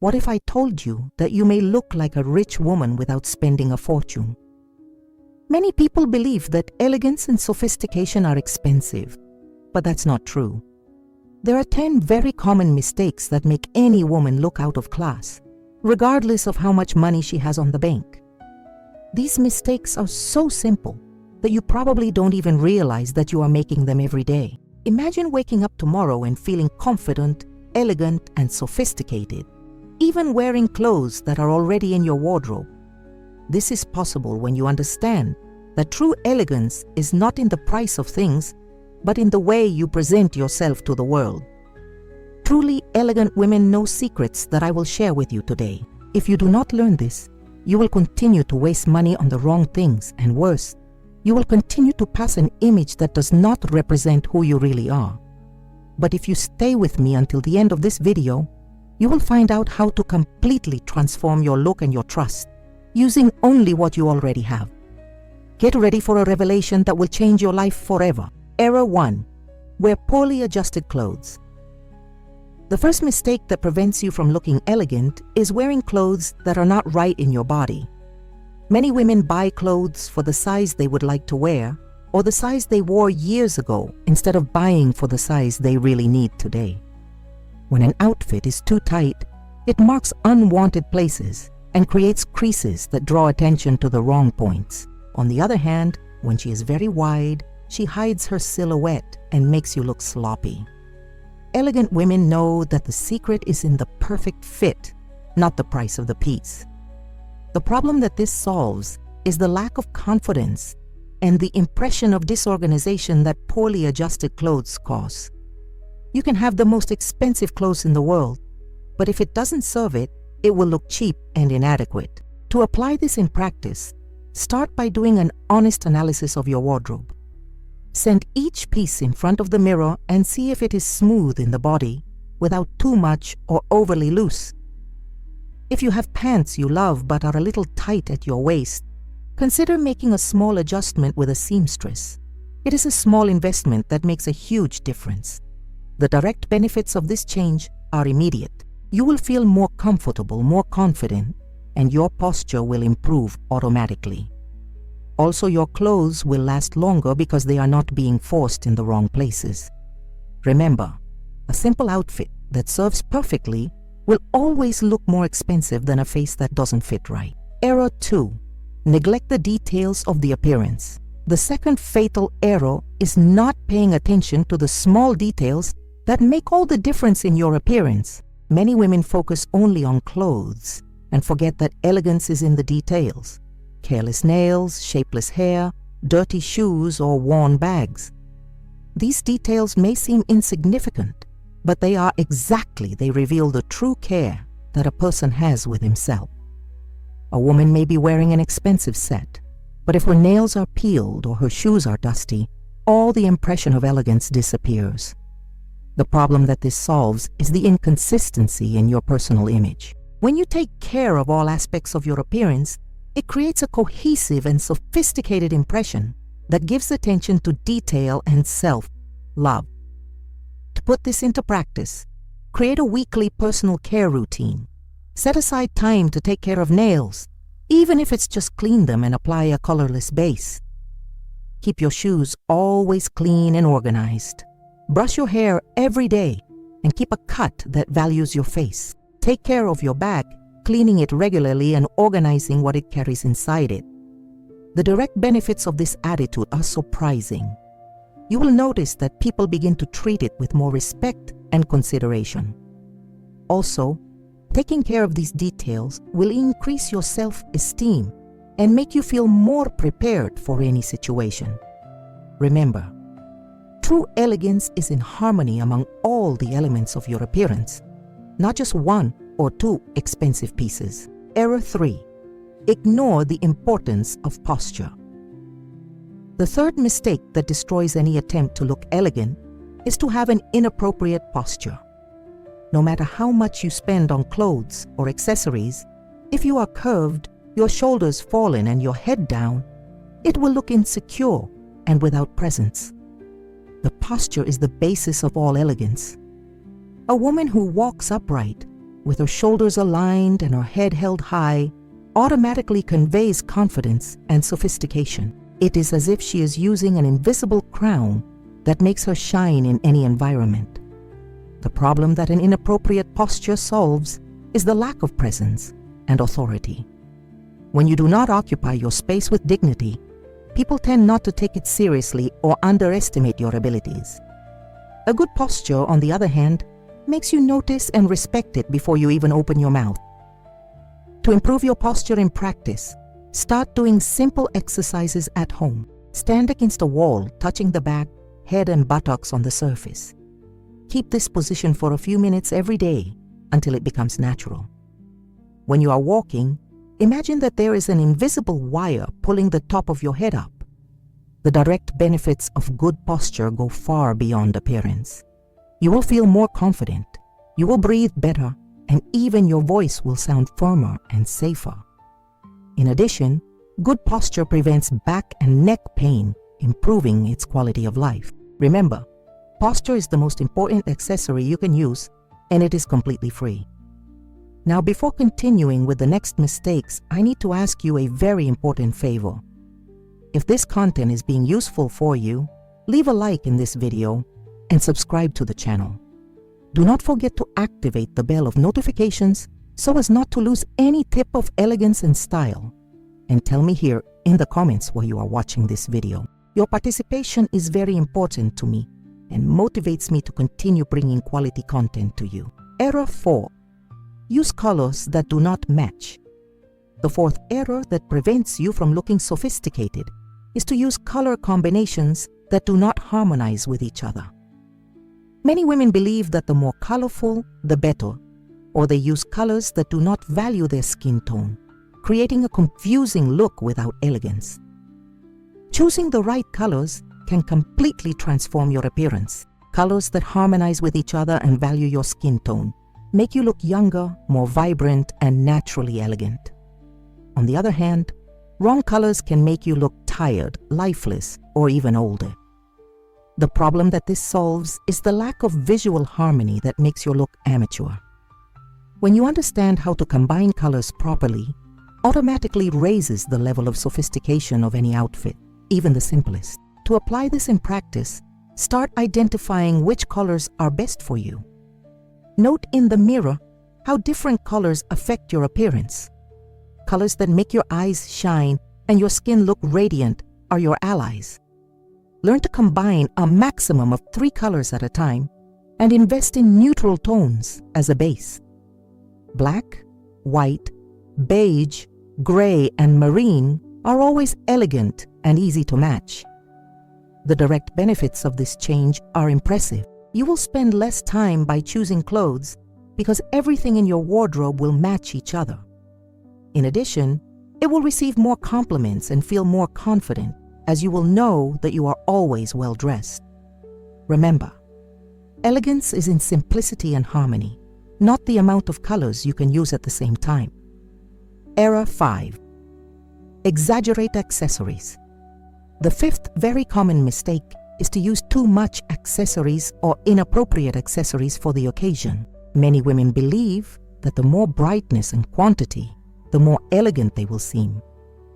What if I told you that you may look like a rich woman without spending a fortune? Many people believe that elegance and sophistication are expensive, but that's not true. There are 10 very common mistakes that make any woman look out of class, regardless of how much money she has on the bank. These mistakes are so simple that you probably don't even realize that you are making them every day. Imagine waking up tomorrow and feeling confident, elegant, and sophisticated, even wearing clothes that are already in your wardrobe. This is possible when you understand that true elegance is not in the price of things, but in the way you present yourself to the world. Truly elegant women know secrets that I will share with you today. If you do not learn this, you will continue to waste money on the wrong things, and worse, you will continue to pass an image that does not represent who you really are. But if you stay with me until the end of this video, you will find out how to completely transform your look and your trust, using only what you already have. Get ready for a revelation that will change your life forever. Error 1. Wear poorly adjusted clothes. The first mistake that prevents you from looking elegant is wearing clothes that are not right in your body. Many women buy clothes for the size they would like to wear, or the size they wore years ago, instead of buying for the size they really need today. When an outfit is too tight, it marks unwanted places and creates creases that draw attention to the wrong points. On the other hand, when she is very wide, she hides her silhouette and makes you look sloppy. Elegant women know that the secret is in the perfect fit, not the price of the piece. The problem that this solves is the lack of confidence and the impression of disorganization that poorly adjusted clothes cause. You can have the most expensive clothes in the world, but if it doesn't serve it, it will look cheap and inadequate. To apply this in practice, start by doing an honest analysis of your wardrobe. Send each piece in front of the mirror and see if it is smooth in the body without too much or overly loose. If you have pants you love but are a little tight at your waist, consider making a small adjustment with a seamstress. It is a small investment that makes a huge difference. The direct benefits of this change are immediate. You will feel more comfortable, more confident, and your posture will improve automatically. Also, your clothes will last longer because they are not being forced in the wrong places. Remember, a simple outfit that serves perfectly will always look more expensive than a face that doesn't fit right. Error 2. Neglect the details of the appearance. The second fatal error is not paying attention to the small details that make all the difference in your appearance. Many women focus only on clothes and forget that elegance is in the details. Careless nails, shapeless hair, dirty shoes, or worn bags. These details may seem insignificant, but they reveal the true care that a person has with himself. A woman may be wearing an expensive set, but if her nails are peeled or her shoes are dusty, all the impression of elegance disappears. The problem that this solves is the inconsistency in your personal image. When you take care of all aspects of your appearance, it creates a cohesive and sophisticated impression that gives attention to detail and self-love. To put this into practice, create a weekly personal care routine. Set aside time to take care of nails, even if it's just clean them and apply a colorless base. Keep your shoes always clean and organized. Brush your hair every day and keep a cut that values your face. Take care of your bag, cleaning it regularly and organizing what it carries inside it. The direct benefits of this attitude are surprising. You will notice that people begin to treat it with more respect and consideration. Also, taking care of these details will increase your self-esteem and make you feel more prepared for any situation. Remember, true elegance is in harmony among all the elements of your appearance, not just one or two expensive pieces. Error 3. Ignore the importance of posture. The third mistake that destroys any attempt to look elegant is to have an inappropriate posture. No matter how much you spend on clothes or accessories, if you are curved, your shoulders fallen and your head down, it will look insecure and without presence. The posture is the basis of all elegance. A woman who walks upright with her shoulders aligned and her head held high, automatically conveys confidence and sophistication. It is as if she is using an invisible crown that makes her shine in any environment. The problem that an inappropriate posture solves is the lack of presence and authority. When you do not occupy your space with dignity, people tend not to take it seriously or underestimate your abilities. A good posture, on the other hand, makes you notice and respect it before you even open your mouth. To improve your posture in practice, start doing simple exercises at home. Stand against a wall, touching the back, head and buttocks on the surface. Keep this position for a few minutes every day until it becomes natural. When you are walking, imagine that there is an invisible wire pulling the top of your head up. The direct benefits of good posture go far beyond appearance. You will feel more confident, you will breathe better, and even your voice will sound firmer and safer. In addition, good posture prevents back and neck pain, improving its quality of life. Remember, posture is the most important accessory you can use, and it is completely free. Now, before continuing with the next mistakes, I need to ask you a very important favor. If this content is being useful for you, leave a like in this video and subscribe to the channel. Do not forget to activate the bell of notifications so as not to lose any tip of elegance and style. And tell me here in the comments where you are watching this video. Your participation is very important to me and motivates me to continue bringing quality content to you. Error 4. Use colors that do not match. The fourth error that prevents you from looking sophisticated is to use color combinations that do not harmonize with each other. Many women believe that the more colorful, the better, or they use colors that do not value their skin tone, creating a confusing look without elegance. Choosing the right colors can completely transform your appearance. Colors that harmonize with each other and value your skin tone make you look younger, more vibrant, and naturally elegant. On the other hand, wrong colors can make you look tired, lifeless, or even older. The problem that this solves is the lack of visual harmony that makes your look amateur. When you understand how to combine colors properly, automatically raises the level of sophistication of any outfit, even the simplest. To apply this in practice, start identifying which colors are best for you. Note in the mirror how different colors affect your appearance. Colors that make your eyes shine and your skin look radiant are your allies. Learn to combine a maximum of 3 colors at a time and invest in neutral tones as a base. Black, white, beige, gray, and marine are always elegant and easy to match. The direct benefits of this change are impressive. You will spend less time by choosing clothes because everything in your wardrobe will match each other. In addition, it will receive more compliments and feel more confident, as you will know that you are always well dressed. Remember, elegance is in simplicity and harmony, not the amount of colors you can use at the same time. Error 5. Exaggerate accessories. The fifth very common mistake is to use too much accessories or inappropriate accessories for the occasion. Many women believe that the more brightness and quantity, the more elegant they will seem.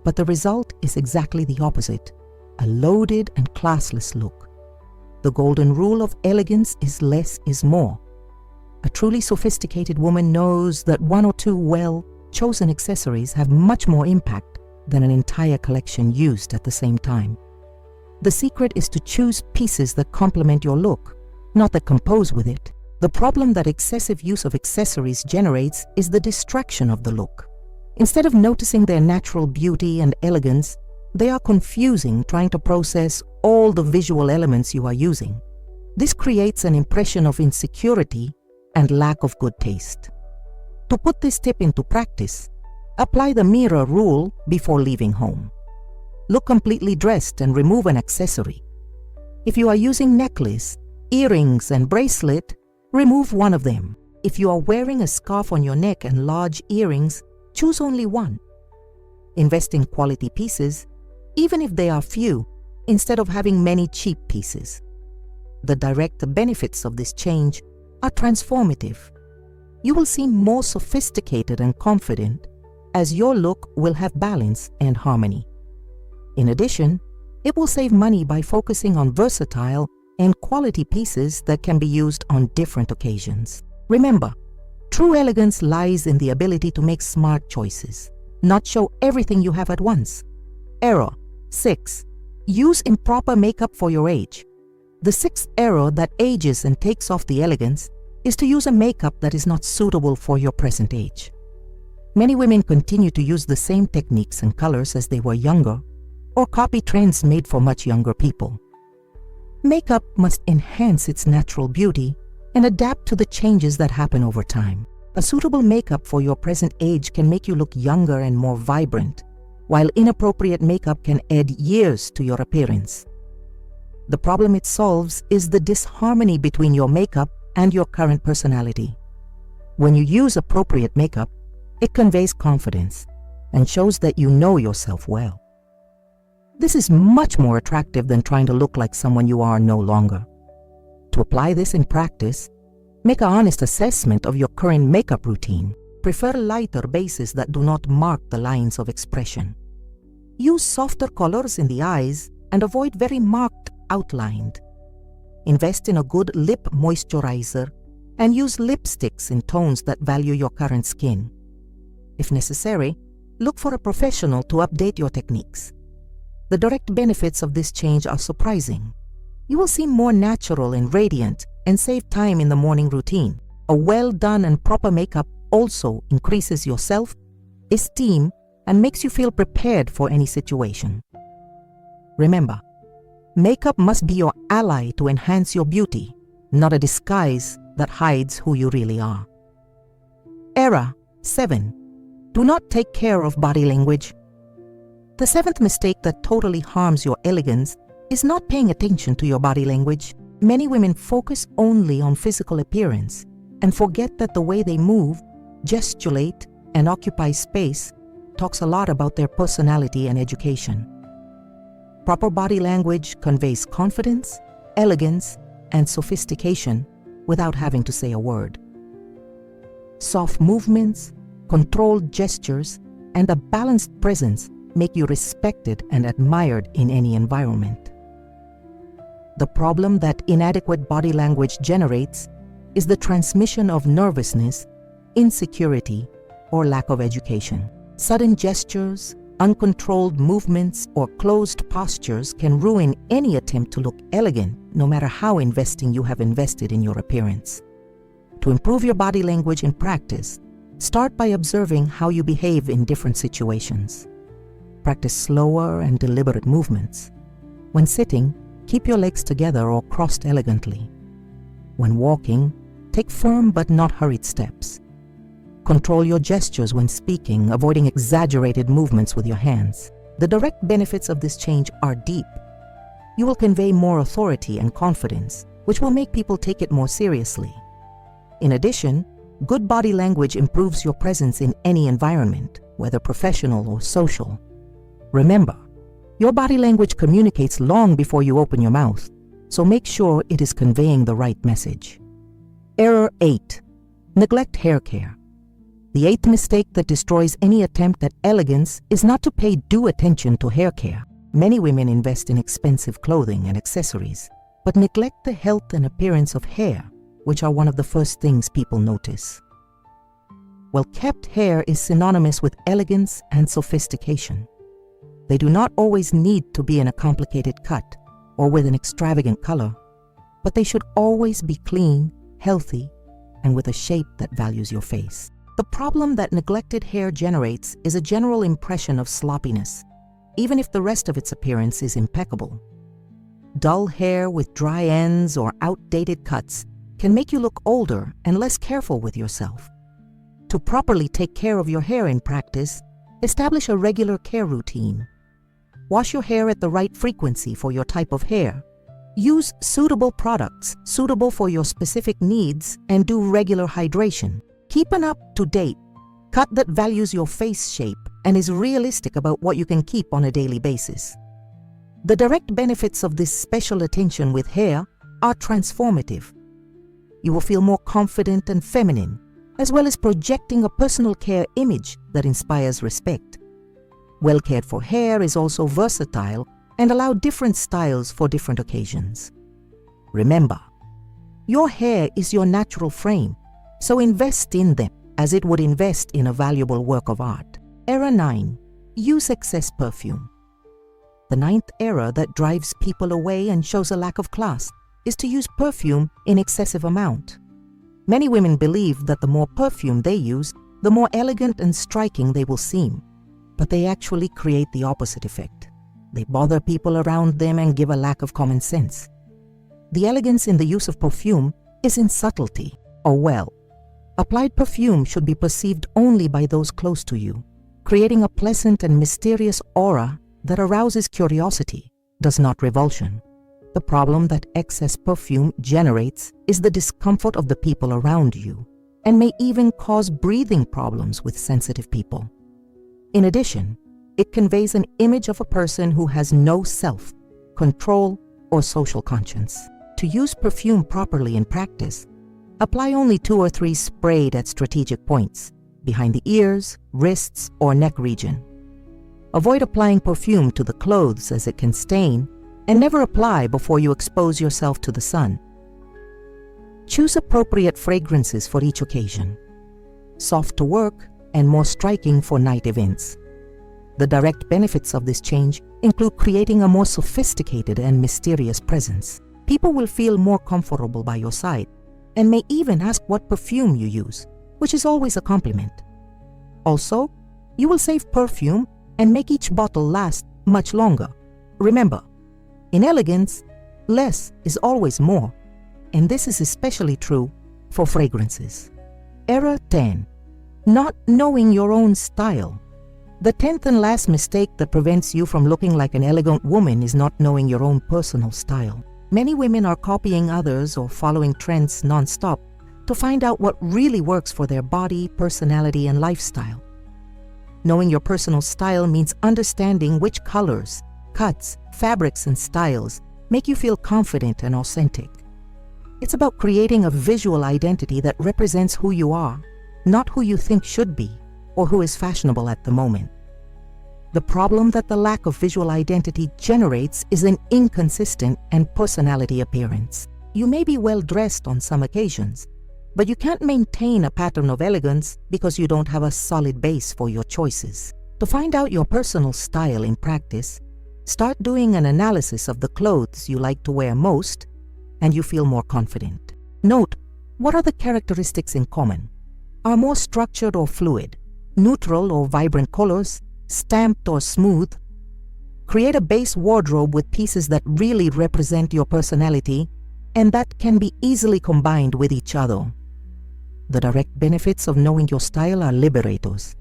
But the result is exactly the opposite, a loaded and classless look. The golden rule of elegance is less is more. A truly sophisticated woman knows that 1 or 2 well-chosen accessories have much more impact than an entire collection used at the same time. The secret is to choose pieces that complement your look, not that compose with it. The problem that excessive use of accessories generates is the distraction of the look. Instead of noticing their natural beauty and elegance, they are confusing trying to process all the visual elements you are using. This creates an impression of insecurity and lack of good taste. To put this tip into practice, apply the mirror rule before leaving home. Look completely dressed and remove an accessory. If you are using necklace, earrings, and bracelet, remove one of them. If you are wearing a scarf on your neck and large earrings, choose only one. Invest in quality pieces, even if they are few, instead of having many cheap pieces. The direct benefits of this change are transformative. You will seem more sophisticated and confident, as your look will have balance and harmony. In addition, it will save money by focusing on versatile and quality pieces that can be used on different occasions. Remember, true elegance lies in the ability to make smart choices, not show everything you have at once. Error 6. Use improper makeup for your age. The sixth error that ages and takes off the elegance is to use a makeup that is not suitable for your present age. Many women continue to use the same techniques and colors as they were younger, or copy trends made for much younger people. Makeup must enhance its natural beauty and adapt to the changes that happen over time. A suitable makeup for your present age can make you look younger and more vibrant, while inappropriate makeup can add years to your appearance. The problem it solves is the disharmony between your makeup and your current personality. When you use appropriate makeup, it conveys confidence and shows that you know yourself well. This is much more attractive than trying to look like someone you are no longer. To apply this in practice, make an honest assessment of your current makeup routine. Prefer lighter bases that do not mark the lines of expression. Use softer colors in the eyes and avoid very marked outlined. Invest in a good lip moisturizer and use lipsticks in tones that value your current skin. If necessary, look for a professional to update your techniques. The direct benefits of this change are surprising. You will seem more natural and radiant and save time in the morning routine. A well-done and proper makeup also increases your self-esteem and makes you feel prepared for any situation. Remember, makeup must be your ally to enhance your beauty, not a disguise that hides who you really are. Error 7. Do not take care of body language. The seventh mistake that totally harms your elegance is not paying attention to your body language. Many women focus only on physical appearance and forget that the way they move, gesticulate, and occupy space talks a lot about their personality and education. Proper body language conveys confidence, elegance, and sophistication without having to say a word. Soft movements, controlled gestures, and a balanced presence make you respected and admired in any environment. The problem that inadequate body language generates is the transmission of nervousness, insecurity, or lack of education. Sudden gestures, uncontrolled movements, or closed postures can ruin any attempt to look elegant, no matter how invested you have invested in your appearance. To improve your body language in practice, start by observing how you behave in different situations. Practice slower and deliberate movements. When sitting, keep your legs together or crossed elegantly. When walking, take firm but not hurried steps. Control your gestures when speaking, avoiding exaggerated movements with your hands. The direct benefits of this change are deep. You will convey more authority and confidence, which will make people take it more seriously. In addition, good body language improves your presence in any environment, whether professional or social. Remember, your body language communicates long before you open your mouth, so make sure it is conveying the right message. Error 8. Neglect hair care. The eighth mistake that destroys any attempt at elegance is not to pay due attention to hair care. Many women invest in expensive clothing and accessories, but neglect the health and appearance of hair, which are one of the first things people notice. Well-kept hair is synonymous with elegance and sophistication. They do not always need to be in a complicated cut or with an extravagant color, but they should always be clean, healthy, and with a shape that values your face. The problem that neglected hair generates is a general impression of sloppiness, even if the rest of its appearance is impeccable. Dull hair with dry ends or outdated cuts can make you look older and less careful with yourself. To properly take care of your hair in practice, establish a regular care routine. Wash your hair at the right frequency for your type of hair. Use suitable products suitable for your specific needs and do regular hydration. Keep an up-to-date cut that values your face shape and is realistic about what you can keep on a daily basis. The direct benefits of this special attention with hair are transformative. You will feel more confident and feminine, as well as projecting a personal care image that inspires respect. Well cared for hair is also versatile and allows different styles for different occasions. Remember, your hair is your natural frame, so invest in them as it would invest in a valuable work of art. Error 9. Use excess perfume. The ninth error that drives people away and shows a lack of class is to use perfume in excessive amount. Many women believe that the more perfume they use, the more elegant and striking they will seem, but they actually create the opposite effect. They bother people around them and give a lack of common sense. The elegance in the use of perfume is in subtlety, or well. Applied perfume should be perceived only by those close to you, creating a pleasant and mysterious aura that arouses curiosity, does not revulsion. The problem that excess perfume generates is the discomfort of the people around you, and may even cause breathing problems with sensitive people. In addition, it conveys an image of a person who has no self, control, or social conscience. To use perfume properly in practice, apply only 2 or 3 sprayed at strategic points, behind the ears, wrists, or neck region. Avoid applying perfume to the clothes as it can stain, and never apply before you expose yourself to the sun. Choose appropriate fragrances for each occasion, soft to work and more striking for night events. The direct benefits of this change include creating a more sophisticated and mysterious presence. People will feel more comfortable by your side and may even ask what perfume you use, which is always a compliment. Also, you will save perfume and make each bottle last much longer. Remember, in elegance, less is always more, and this is especially true for fragrances. Error 10. Not knowing your own style. The 10th and last mistake that prevents you from looking like an elegant woman is not knowing your own personal style. Many women are copying others or following trends non-stop to find out what really works for their body, personality, and lifestyle. Knowing your personal style means understanding which colors, cuts, fabrics, and styles make you feel confident and authentic. It's about creating a visual identity that represents who you are, not who you think should be or who is fashionable at the moment. The problem that the lack of visual identity generates is an inconsistent and personality appearance. You may be well dressed on some occasions, but you can't maintain a pattern of elegance because you don't have a solid base for your choices. To find out your personal style in practice, start doing an analysis of the clothes you like to wear most, and you feel more confident. Note, what are the characteristics in common? Are more structured or fluid, neutral or vibrant colors, stamped or smooth? Create a base wardrobe with pieces that really represent your personality and that can be easily combined with each other. The direct benefits of knowing your style are liberators.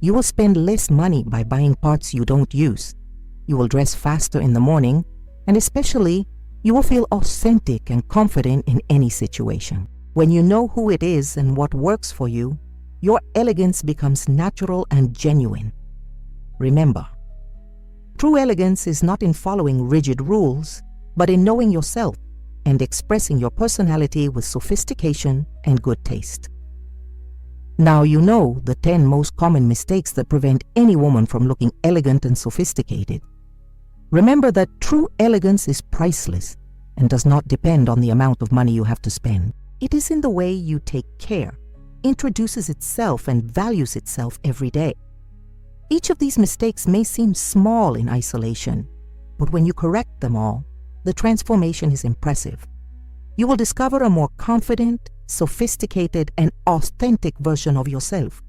You will spend less money by buying parts you don't use. You will dress faster in the morning, and especially, you will feel authentic and confident in any situation. When you know who it is and what works for you, your elegance becomes natural and genuine. Remember, true elegance is not in following rigid rules, but in knowing yourself and expressing your personality with sophistication and good taste. Now you know the 10 most common mistakes that prevent any woman from looking elegant and sophisticated. Remember that true elegance is priceless and does not depend on the amount of money you have to spend. It is in the way you take care, introduces itself, and values itself every day. Each of these mistakes may seem small in isolation, but when you correct them all, the transformation is impressive. You will discover a more confident, sophisticated, and authentic version of yourself,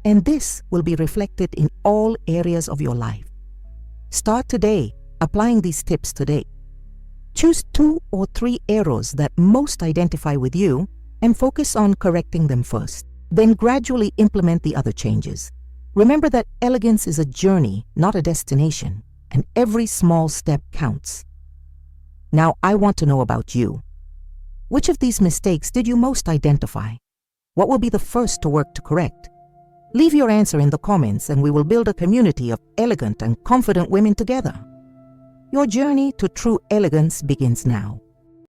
and this will be reflected in all areas of your life. Start today, applying these tips today. Choose 2 or 3 errors that most identify with you and focus on correcting them first. Then gradually implement the other changes. Remember that elegance is a journey, not a destination, and every small step counts. Now I want to know about you. Which of these mistakes did you most identify? What will be the first to work to correct? Leave your answer in the comments and we will build a community of elegant and confident women together. Your journey to true elegance begins now.